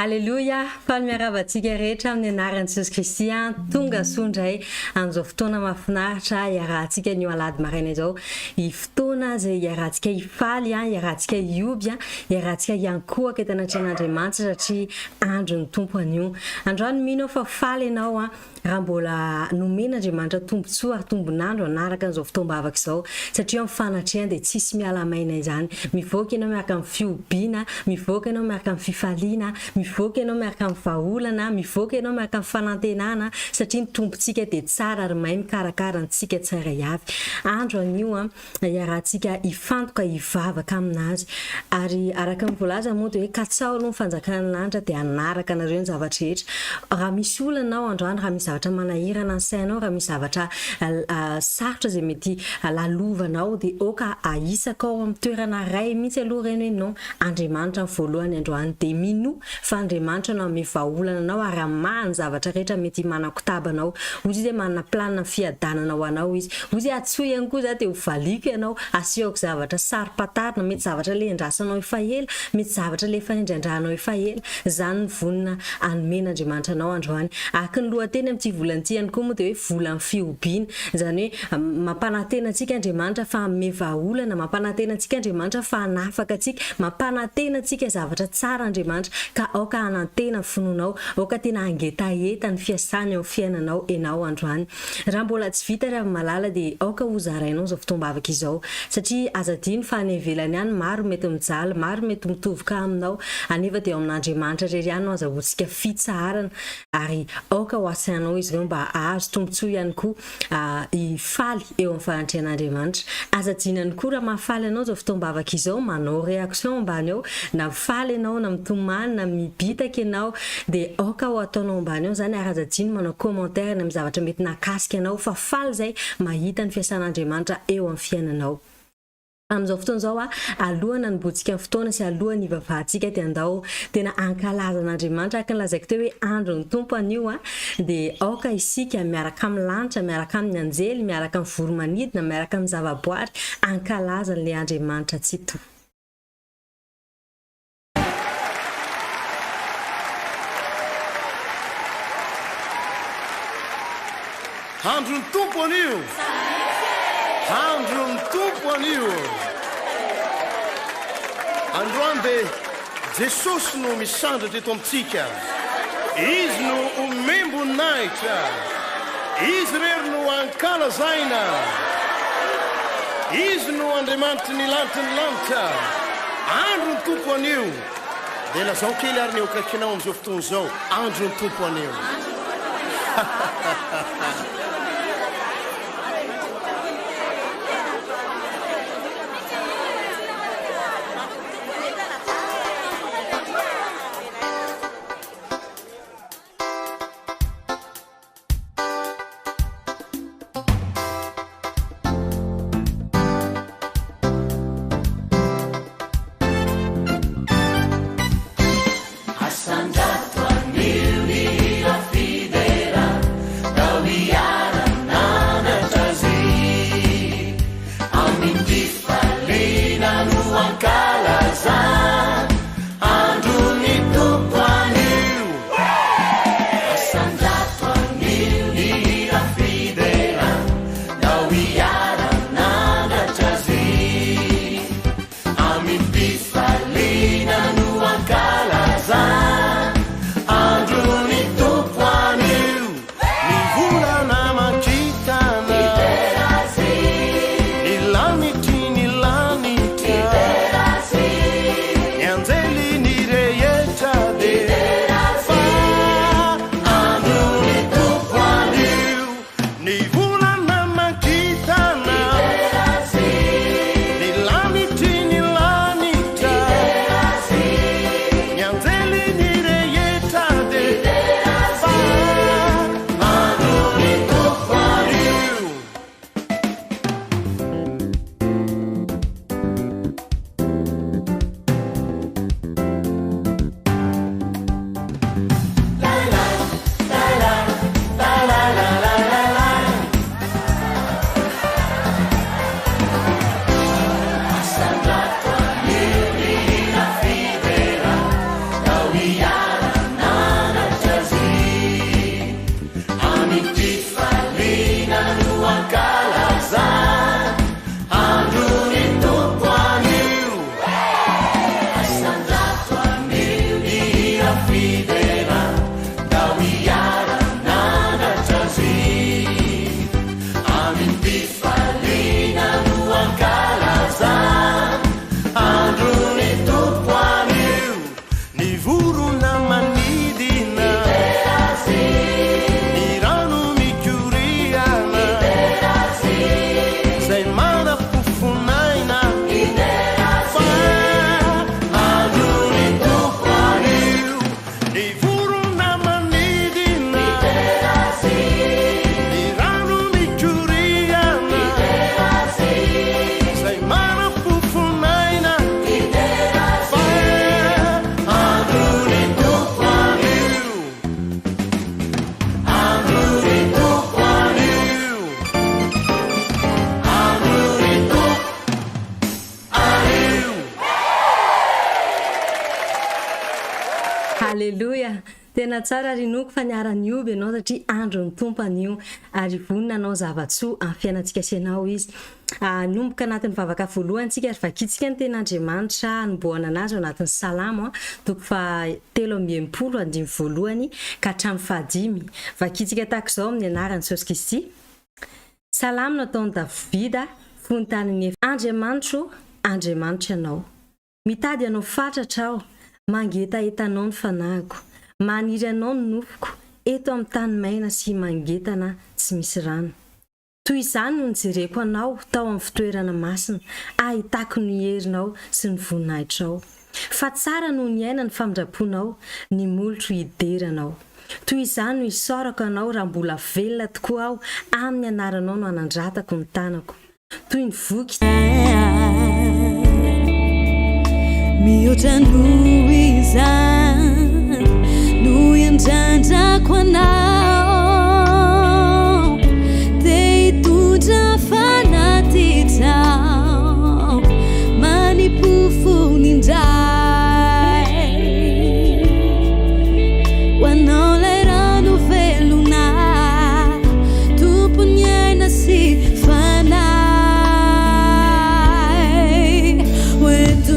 Halleloia, fa ny miaravantsika rehetra amin'ny anaran'i Jesosy Kristy tonga sondray amin'izao fotoana mahafinaritra iarahantsika ny alady maraina izao. I fotoana izay iarahantsika hifaly, iarahantsika hioby, iarahantsika hiankohaka eto anatrehan'Andriamanitra satria andro ny tompo anio. Androany mino fa faly ianao raha mbola nomen'Andriamanitra tombontsoa ary tombonandro anaraka an'izao fotoam-bavaka izao satria mifanatrehana dia tsisy miala maina izany. Mivoaka ianao miaraka amin'ny fiobiana, mivoaka ianao miaraka amin'ny fifaliana, mivoaka ianao miaraka amin'ny vahaolana, mivoaka ianao miaraka amin'ny fanantenana satria ny tompontsika dia tsara ary mahay mikarakara antsika tsara avy. Andro anio iarahantsika hifantoka hivavaka aminazy ary araka ny voalaza moa dia hoe katsao aloha ny fanjakana lanitra dia anaraka anareo ny zavatra rehetra. Raha misy olana anao androany, raha misy zavatra manahirana ny sainao, raha misy zavatra sarotra izay mety lalovanao dia oka ahisaka ao amin'ny toerana ray mihitsy aloha ireny hoe non, Andriamanitra ny voalohany androany dia mino fa Andriamanitra no ame vahaolana anao ary amahany zavatra rehetra mety manakotabanao. Ozy izy manana planina fiadanana ho anao izy. Ozy atsoy ihany koa za dia ho valiko ianao asehoko zavatra sarom-patarina, mety zavatra le andrasanao efa ela, mety zavatra le efa indrandrahanao efa ela. Zany ny vonina anomen'Andriamanitra anao androany. Araka ny lohateny amin'ity volan'ity ihany koa moa dia hoe volan'ny fiobiana. Izany hoe mampanantena antsika Andriamanitra fa ame vahaolana, mampanantena antsika Andriamanitra fa hanafaka antsika, mampanantena antsika zavatra tsara Andriamanitra ka aoka anantena fononao, aoka tena angetaeta ny fiasany ao fiainanao enao androany. Raha mbola tsy vita raha malala dia aoka ho zarainao izao fotoam-bavaka izao satria azadino fa any ivelany ihany maro mety mijaly, maro mety mitovoka aminao anefa dia amin'Andriamanitra irery ihany no azahoantsika fitsaharana ary aoka ho asainao izy ireo mba ahazo tombontsoa ihany koa hifaly eo amin'ny fanatrehan'Andriamanitra. Azadinany koa raha mahafaly anao izao fotoam-bavaka izao, manao réaction ambany ao, na mifaly ianao na mitomany na mibitaka ianao dia aoka ho ataonao ambany ao zany ary azadino manao commentaire amin'ny zavatra mety nakasika anao fa faly zay mahita ny fiasan'Andriamanitra eo amin'ny fiainanao. Amin'izao fotoana izao alohana ny botsika fotoana sy alohany ivavahantsika dia andao tena ankalazan'Andriamanitra araka ny lazaiko teo hoe andro ny tompo anio dia aoka isika miaraka amin'ny lanitra, miaraka amin'ny anjely, miaraka amin'ny voromanidina, miaraka amin'ny zavaboary ankalazan'ilay Andriamanitra tsy to. Andro ny tompo anio. Andro ny tompo anio. Androany dia Jesosy no misandratra eto amintsika. Izy no omembo ny nahitra. Izy rery no ankalazaina. Izy no Andriamanitra ny lanitra ny lanitra. Andro ny tompo anio. Dia lazao kely ary ny okaikinao amin'izao fotoana izao. Andro ny tompo anio. Assangiato a New York, Fidera, da Viara. tena tsara rinoko fa niara-nioby ianao satria andro ny tompan'io ary vonina anao zavatsoa amin'ny fiainantsika sianao izy nomboka anatin'ny vavaka voalohantsika ary vakitsika ny ten'Andriamanitra nomboana anazy ao anatin'ny salamo toko fa 3:30 voalohany ka hatramin'ny 5 vakitsika tahaka izao amin'ny anaran'i Jesosy Kristy. Salamo nataon'i Davida fonontaniny Andriamanitro Andriamanitra ianao mitady anao fatratra aho mangetaetanao ny fanahiko maniry anao ny nofoko eto amin'ny tany maina sy mangetana tsy misy rano. Toy izany no nijereko anao tao amin'ny fitoerana masina ahitako ny herinao sy ny voninahitranao fa tsara no niaina ny famindraponao ny molotro hideranao. Toy izany no isarako anao raha mbola velona tokoa aho amin'ny anaranao no anandratako ny tanako toy ny voky mihoatra noho izany no iandrandrako anao dia hitondra fanaty trao manipofo nindray ho anao lay rano velona tompony aina sy fanahy hoento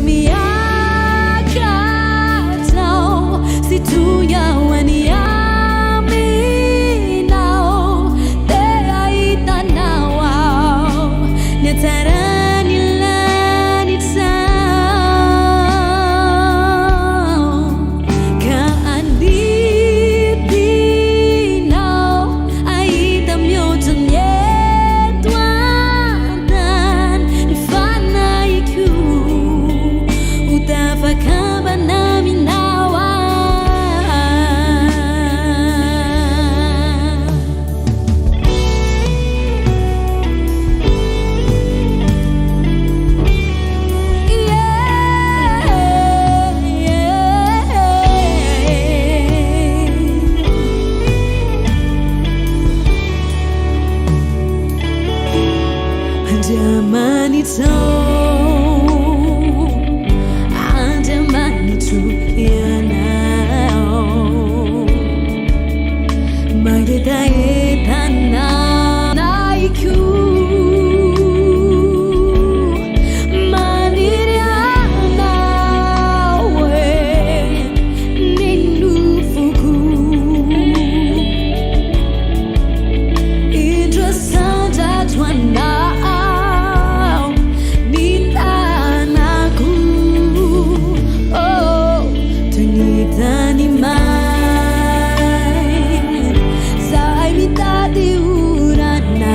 urana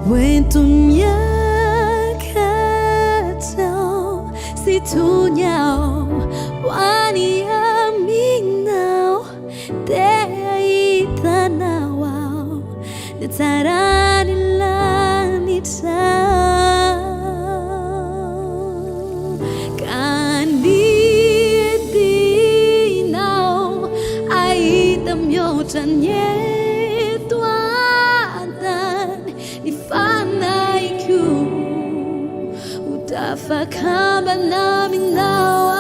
Wentum yakatau situ nhau wani aminau dei tanawau netarani lanita kandi dinau aitam yotanye Utafakamba nami now